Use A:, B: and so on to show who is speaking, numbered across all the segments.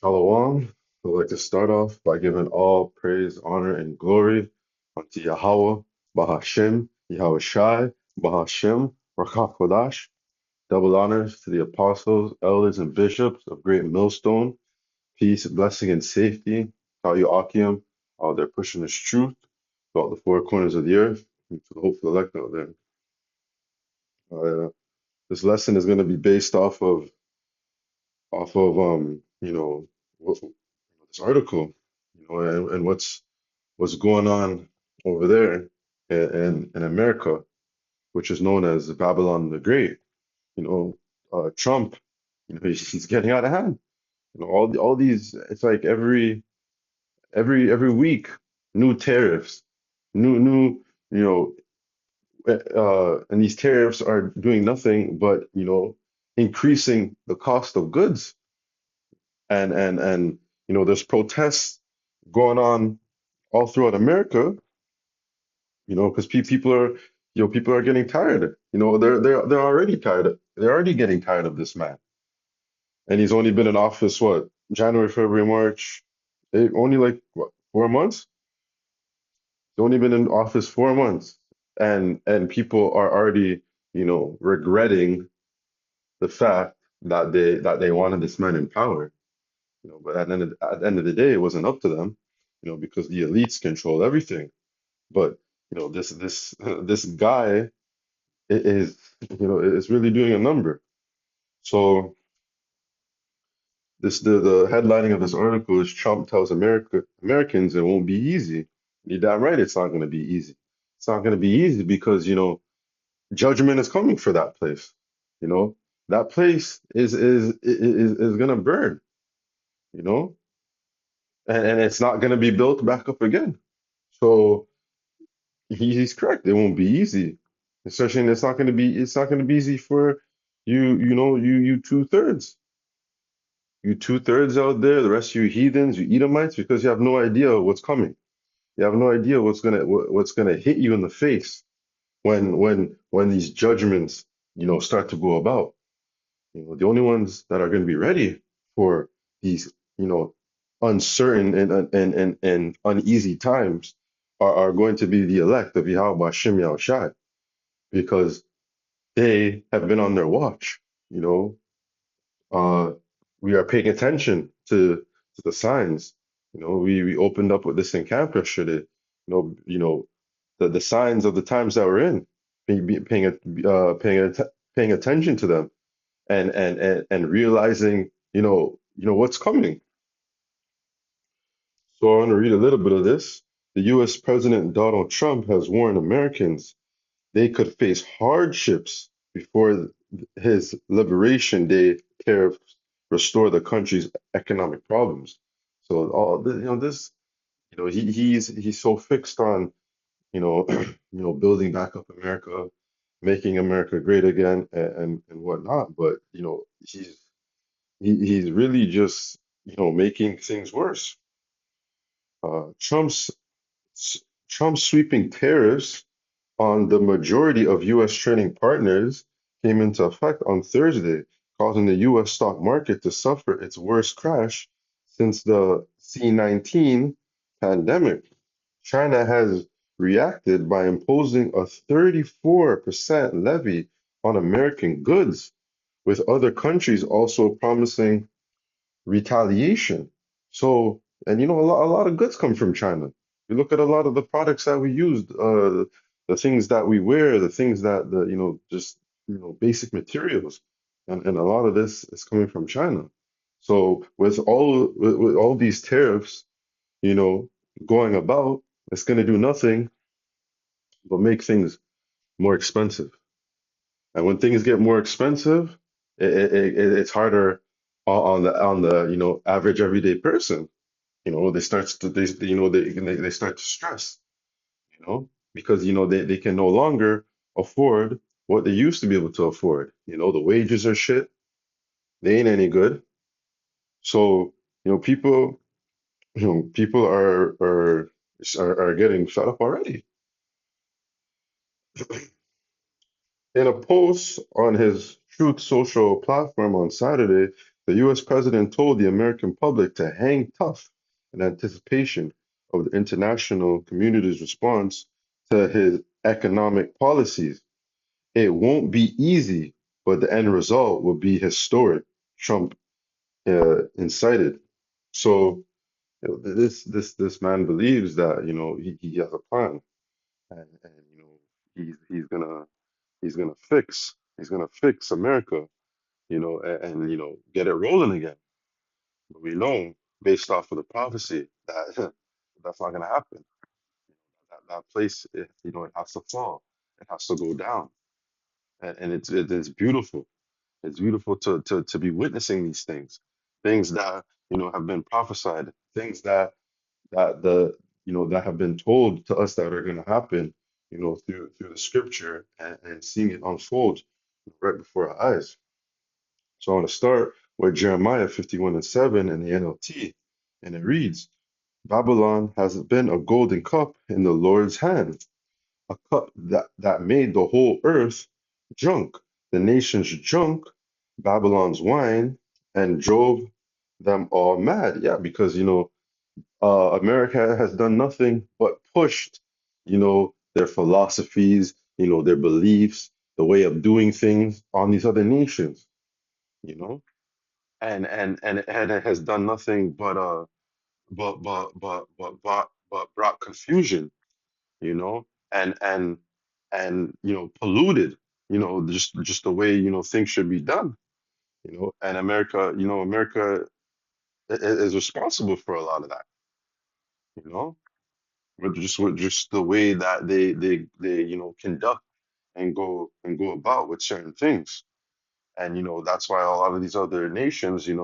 A: Shalom. I'd like to start off by giving all praise, honor, and glory unto Yahweh, Bahashem, Yahweh Shai, Bahashem, Rakah Kodash. Double honors to the apostles, elders, and bishops of Great Millstone. Peace, blessing, and safety. Tell you Akim, they're pushing this truth throughout the four corners of the earth and to the hopeful elect out there. This lesson is going to be based off of this article, and what's going on over there in America, which is known as Babylon the Great. You know, Trump, he's getting out of hand. All these, it's like every week, new tariffs, new, you know, and these tariffs are doing nothing but, increasing the cost of goods. And there's protests going on all throughout America, because people are getting tired. They're already tired. They're already getting tired of this man. And he's only been in office, what, January, February, March, only like what, 4 months? He's only been in office 4 months, and people are already, regretting the fact that they wanted this man in power. But at the end of the day, it wasn't up to them, because the elites control everything. But this this guy is is really doing a number. So the headlining of this article is Trump tells Americans it won't be easy. You're damn right it's not going to be easy. It's not going to be easy because judgment is coming for that place. You know that place is going to burn. You know, and it's not going to be built back up again. So he's correct. It won't be easy, especially and it's not going to be easy for you two-thirds. You two-thirds out there, the rest of you heathens, you Edomites, because you have no idea what's coming. You have no idea what's gonna hit you in the face when these judgments, start to go about. The only ones that are going to be ready for these, uncertain and uneasy times are going to be the elect of Yahweh Shem Yahushai, because they have been on their watch. You know, uh, we are paying attention to the signs. We opened up with this in camp yesterday. The signs of the times that we're in, paying attention to them, and realizing what's coming. So I want to read a little bit of this. The U.S. President Donald Trump has warned Americans they could face hardships before his Liberation Day tariffs restore the country's economic problems. So this, he's so fixed on, building back up America, making America great again, and whatnot. But he's really just making things worse. Uh, Trump's Trump's sweeping tariffs on the majority of U.S. trading partners came into effect on Thursday, causing the U.S. stock market to suffer its worst crash since the C-19 pandemic. China has reacted by imposing a 34% levy on American goods, with other countries also promising retaliation. So, and a lot of goods come from China. You look at a lot of the products that we use, the things that we wear, the things that just basic materials, and a lot of this is coming from China. So with all these tariffs, you know, going about, it's going to do nothing but make things more expensive. And when things get more expensive, it's harder on the average everyday person. They start to stress, because they can no longer afford what they used to be able to afford. The wages are shit, they ain't any good. So people are getting fed up already. In a post on his Truth Social platform on Saturday, The US president told the American public to hang tough in anticipation of the international community's response to his economic policies. It won't be easy, but the end result will be historic, Trump incited. So this man believes that he has a plan, and he's gonna fix America, and get it rolling again. But we know based off of the prophecy that that's not gonna happen. That place, it has to fall, it has to go down, and it's beautiful. It's beautiful to be witnessing these things that have been prophesied, things that have been told to us that are going to happen, through the scripture, and seeing it unfold right before our eyes. So I want to start with Jeremiah 51:7 in the NLT, and it reads, Babylon has been a golden cup in the Lord's hand, a cup that made the whole earth drunk, the nations drunk Babylon's wine, and drove them all mad. Yeah, because America has done nothing but pushed, their philosophies, their beliefs, the way of doing things on these other nations, you know, and it has done nothing but brought confusion, and polluted, just the way things should be done, and America is responsible for a lot of that, you know. With just the way that they conduct and go about with certain things, and that's why a lot of these other nations, they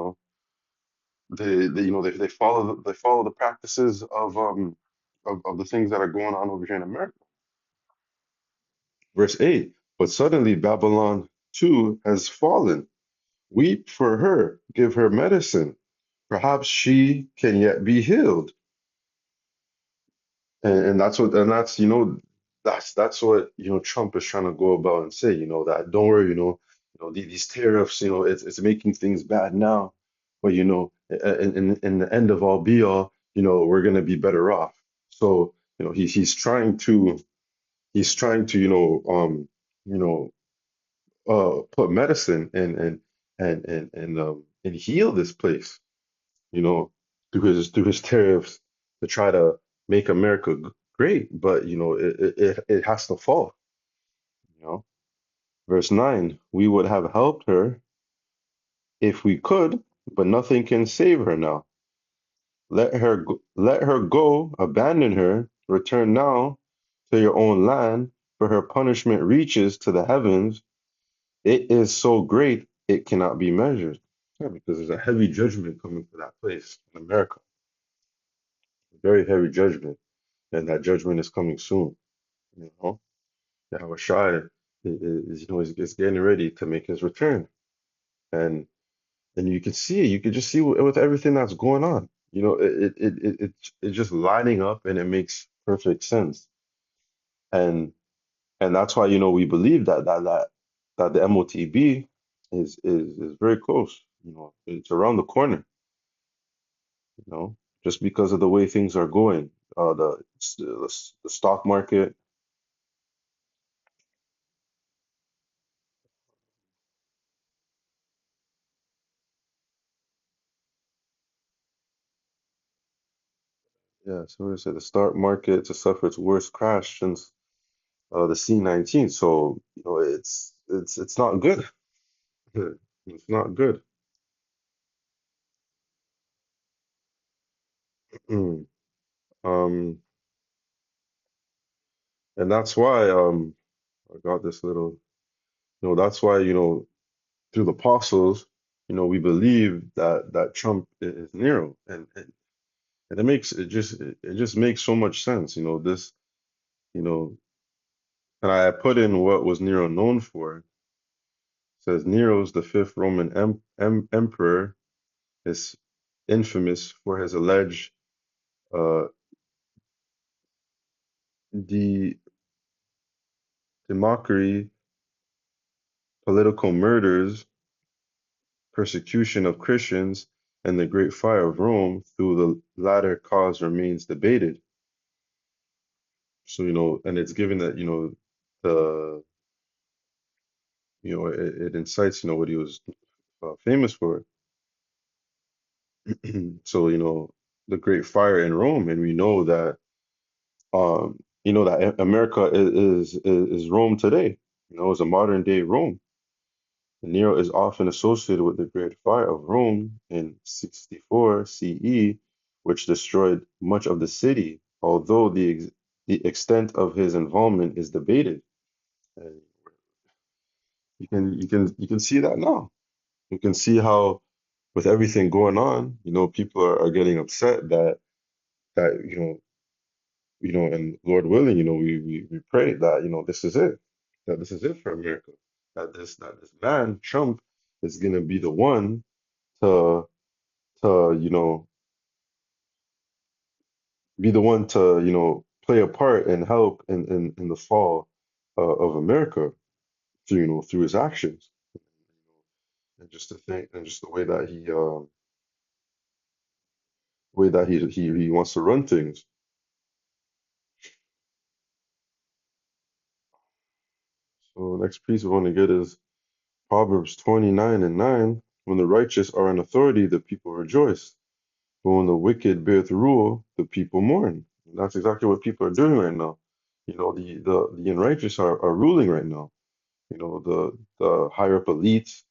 A: follow the practices of the things that are going on over here in America. Verse 8, but suddenly Babylon too has fallen. Weep for her, give her medicine. Perhaps she can yet be healed. And that's what Trump is trying to go about and say, that don't worry, these tariffs, it's making things bad now, but in the end of all be all, we're gonna be better off. So he's trying to you know put medicine and heal this place, you know, through his tariffs, to try to make America great, but it has to fall, you know. Verse 9, we would have helped her if we could, but nothing can save her now. Let her go, abandon her, return now to your own land, for her punishment reaches to the heavens. It is so great it cannot be measured. Yeah, because there's a heavy judgment coming for that place in America, a very heavy judgment, and that judgment is coming soon. You know, Yahweh Shai is getting ready to make his return, and you can see it. You can just see with everything that's going on. It's just lining up, and it makes perfect sense. And that's why we believe that the MOTB is very close. It's around the corner. Just because of the way things are going. The stock market. Yeah, so we said the stock market to suffer its worst crash since the C19. So it's not good. It's not good. Mm. Um, and that's why I got this little. That's why through the apostles, we believe that Trump is Nero, and it just makes so much sense. This you know and I put in what was Nero known for. It says Nero's the fifth Roman emperor is infamous for his alleged uh, de democracy, political murders, persecution of Christians and the great fire of Rome through the latter cause remains debated. So, and it's given that, the, it incites, what he was famous for. So, the great fire in Rome, and we know that, America is Rome today. It's a modern day Rome. Nero is often associated with the Great Fire of Rome in 64 CE, which destroyed much of the city, although the extent of his involvement is debated. And you can see that now. You can see how with everything going on, people are getting upset that and Lord willing, we pray that this is it, that this is it for America, that this man Trump is gonna be the one to to be the one to play a part and help in the fall of America through through his actions and just to think and just the way that he wants to run things. So next piece we want to get is Proverbs 29:9. When the righteous are in authority, the people rejoice. But when the wicked bear the rule, the people mourn. And that's exactly what people are doing right now. The unrighteous are ruling right now. The higher up elites,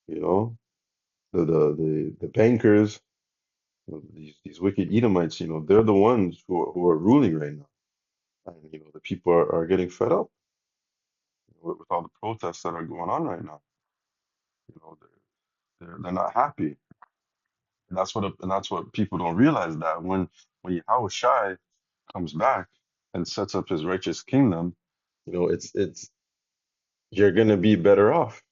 A: you know, the bankers, these wicked Edomites, they're the ones who are ruling right now. And the people are getting fed up with all the protests that are going on right now. They're not happy. And that's what people don't realize, that when Yahweh Shai comes back and sets up his righteous kingdom, it's you're gonna be better off,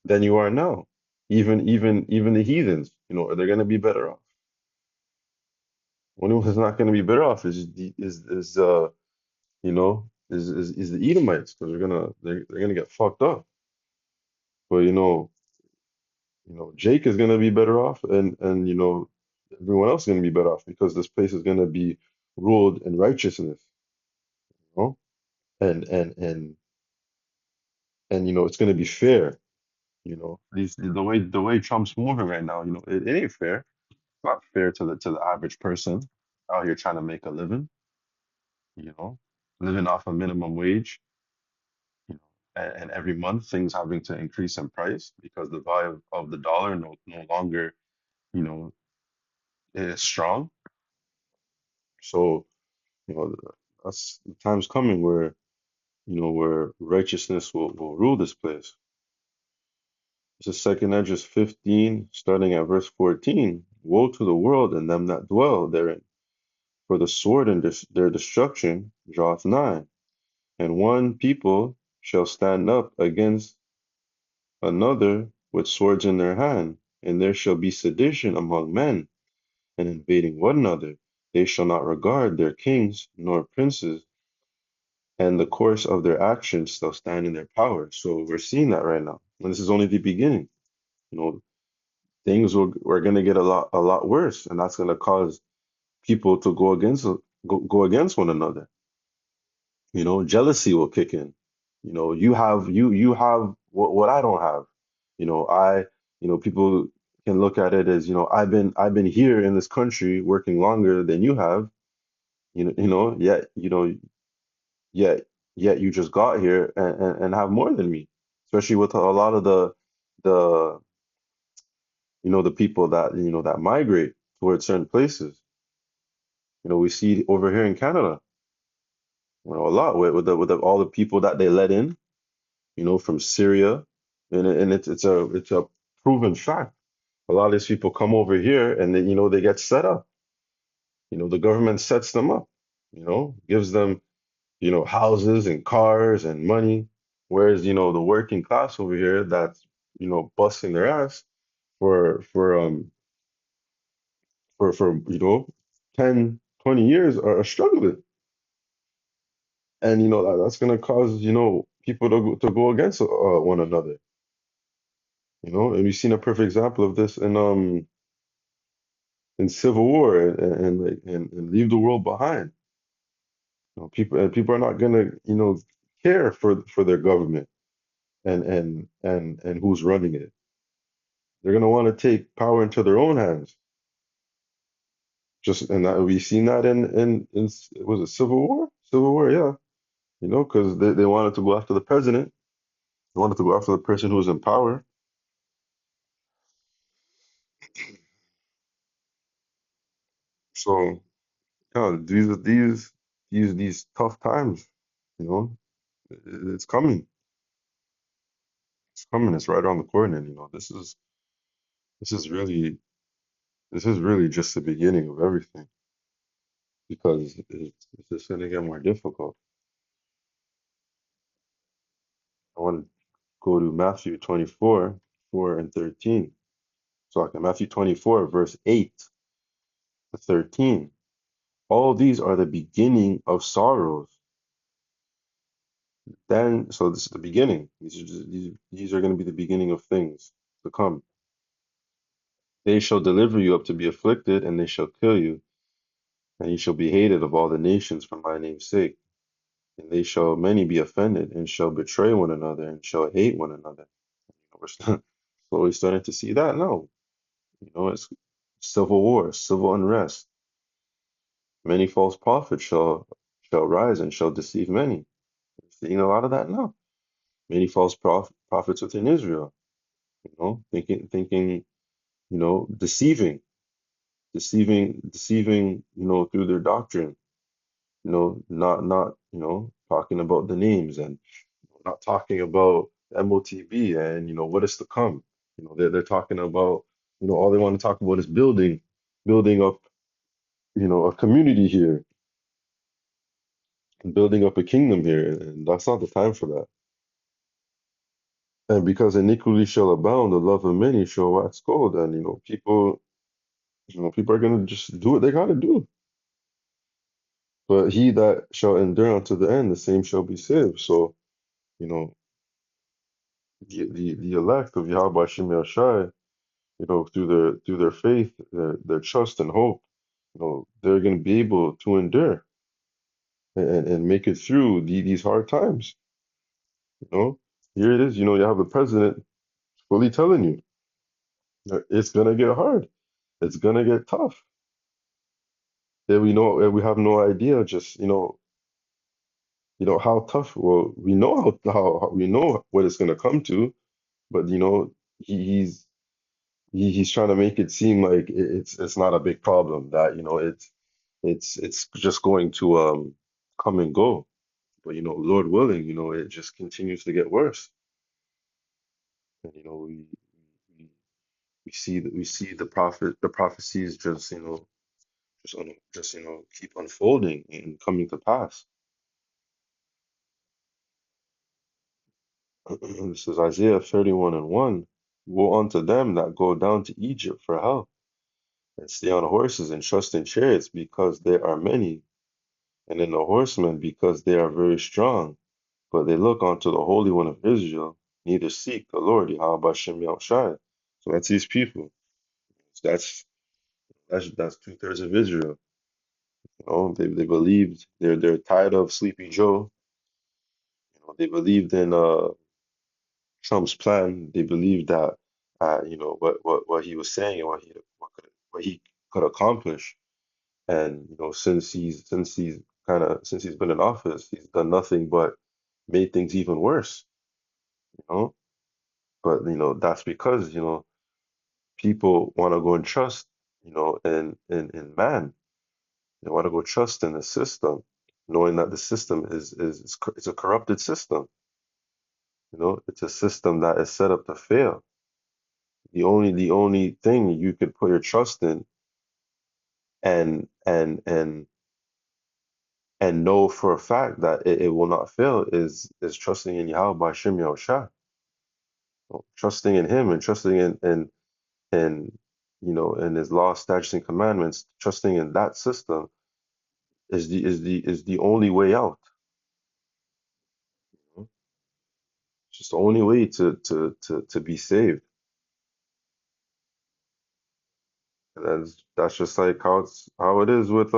A: than you are now. Even the heathens, they're gonna be better off. One who's not gonna be better off is the Edomites, because they're gonna get fucked up. But Jake is gonna be better off, and everyone else is gonna be better off because this place is gonna be ruled in righteousness, you know, and it's gonna be fair. The way Trump's moving right now, it ain't fair. It's not fair to the average person out here trying to make a living, you know, living off a minimum wage, and every month things having to increase in price because the value of the dollar no longer, you know, is strong. So, you know, that's the time's coming where righteousness will rule this place. This is Second Esdras 15, starting at verse 14. Woe to the world and them that dwell therein, for the sword and their destruction draweth nigh, and one people shall stand up against another with swords in their hand, and there shall be sedition among men, and invading one another. They shall not regard their kings nor princes, and the course of their actions shall stand in their power. So we're seeing that right now. And this is only the beginning. You know, things are going to get a lot worse, and that's going to cause people to go against one another. Jealousy will kick in. You have what I don't have. I people can look at it as, I've been here in this country working longer than you have. Yet yet you just got here and have more than me, especially with a lot of the the people that migrate towards certain places. We see over here in Canada, a lot with all the people that they let in, from Syria, and it's a proven fact. A lot of these people come over here and they get set up. The government sets them up, gives them, houses and cars and money, whereas the working class over here that's busting their ass for 10, 20 years are struggling, and that's going to cause people to go against one another. You know, and we've seen a perfect example of this in Civil War and leave the world behind. You know, people are not gonna, care for their government and who's running it. They're gonna want to take power into their own hands. Just and that, we've seen that in was it Civil War? Civil War, yeah. You know, because they wanted to go after the president. They wanted to go after the person who was in power. So yeah, these tough times. You know, it's coming. It's coming. It's right around the corner. And, this is really this is really just the beginning of everything because it's just going to get more difficult. I want to go to Matthew 24, 4 and 13. So okay, Matthew 24, verse 8 to 13. All these are the beginning of sorrows. Then, so this is the beginning. These are going to be the beginning of things to come. They shall deliver you up to be afflicted, and they shall kill you, and you shall be hated of all the nations for my name's sake. And they shall many be offended, and shall betray one another, and shall hate one another. We're slowly starting to see that now. It's civil war, civil unrest. Many false prophets shall rise and shall deceive many. We're seeing a lot of that now. Many false prophets within Israel, thinking, deceiving, through their doctrine, not, talking about the names and not talking about MOTB and, what is to come. They're talking about, all they want to talk about is building up, a community here, and building up a kingdom here. And that's not the time for that. And because iniquity shall abound, the love of many shall wax cold. And, people are going to just do what they got to do. But he that shall endure unto the end, the same shall be saved. So, you know, the elect of Yahweh Shem Yashai, through their faith, their trust and hope, they're going to be able to endure and make it through these hard times. You know, here it is. You have the president fully telling you that it's going to get hard. It's going to get tough. And we have no idea just, how tough. Well, we know how we know what it's going to come to, but he, he's he's trying to make it seem like it's not a big problem, that it's just going to come and go. But Lord willing, it just continues to get worse. And we, we see the prophecies just keep unfolding and coming to pass. This is Isaiah 31 and 1. Woe unto them that go down to Egypt for help, and stay on horses and trust in chariots, because there are many, and in the horsemen, because they are very strong. But they look unto the Holy One of Israel, neither seek the Lord, Yahweh Bashem Yahushai. So that's these people. That's 2/3 of Israel. They believed they're tired of Sleepy Joe. They believed in Trump's plan. They believed that what he was saying and what he could accomplish. And since he's been in office, he's done nothing but made things even worse. You know, but that's because people want to go and trust in man. They want to go trust in the system, knowing that the system it's a corrupted system. It's a system that is set up to fail. The only thing you could put your trust in and and and and know for a fact that it will not fail is trusting in Yahweh by Shem Yahushua. Trusting in Him and trusting in in His law, statutes, and commandments. Trusting in that system is the only way out. It's just the only way to be saved. That's just like how it is with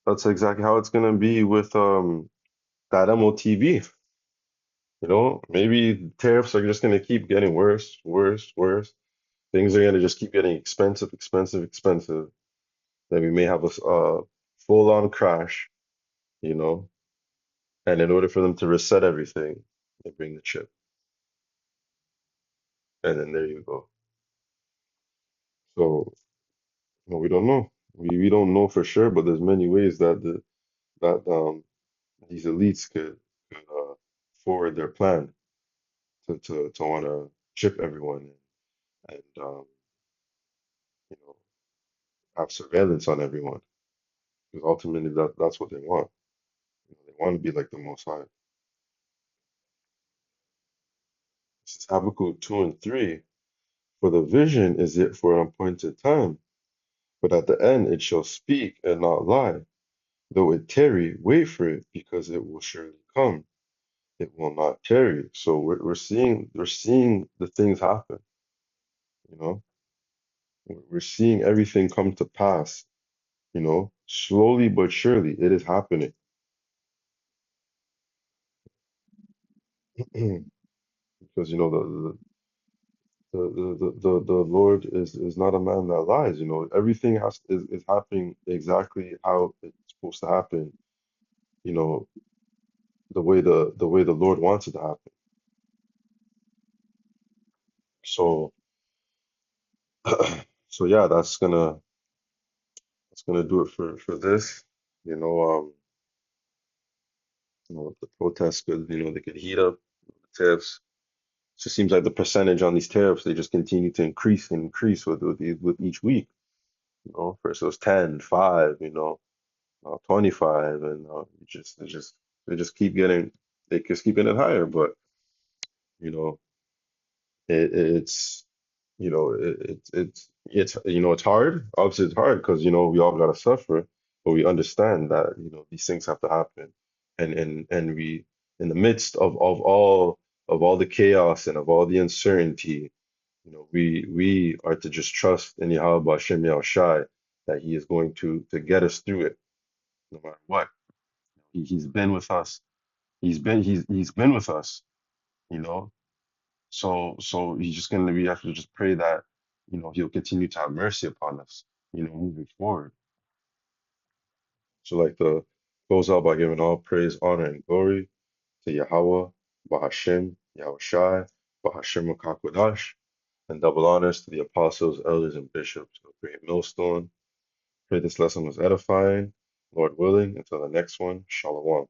A: that's exactly how it's gonna be with that MOTB. You know, maybe tariffs are just gonna keep getting worse, worse, worse. Things are gonna just keep getting expensive, expensive, expensive. Then we may have a full-on crash, you know. And in order for them to reset everything, they bring the chip, and then there you go. So, no, we don't know. We don't know for sure, but there's many ways that that these elites could forward their plan to want to chip everyone and you know have surveillance on everyone because ultimately that's what they want. You know, they want to be like the Most High. This is Habakkuk 2 and 3. For the vision is it for an appointed time, but at the end it shall speak and not lie. Though it tarry, wait for it, because it will surely come. It will not tarry. So we're seeing the things happen. You know, we're seeing everything come to pass. You know, slowly but surely it is happening. Because you know the Lord is not a man that lies. You know, everything is happening exactly how it's supposed to happen. You know, the way the Lord wants it to happen. So so yeah, that's gonna do it for this. You know, the protests could, they could heat up. The tariffs. It just seems like the percentage on these tariffs, they just continue to increase and increase with each week. You know, first it was 10, 5, 25, and they just keep getting they just keep getting higher. But you know, it's it's hard. Obviously, it's hard because we all gotta suffer, but we understand that these things have to happen, and we in the midst of all the chaos and of all the uncertainty, we are to just trust in Yahweh Hashem Shai that He is going to get us through it no matter what. He's been with us. He's been with us. You know, so he's just gonna we have to just pray that he'll continue to have mercy upon us, moving forward. So like the goes out by giving all praise, honor, and glory to Yahweh, Bahashem, Yahweh Shai, Bahashem Makakwadash, and double honors to the apostles, elders, and bishops of Great Millstone. Pray this lesson was edifying. Lord willing, until the next one, Shalom.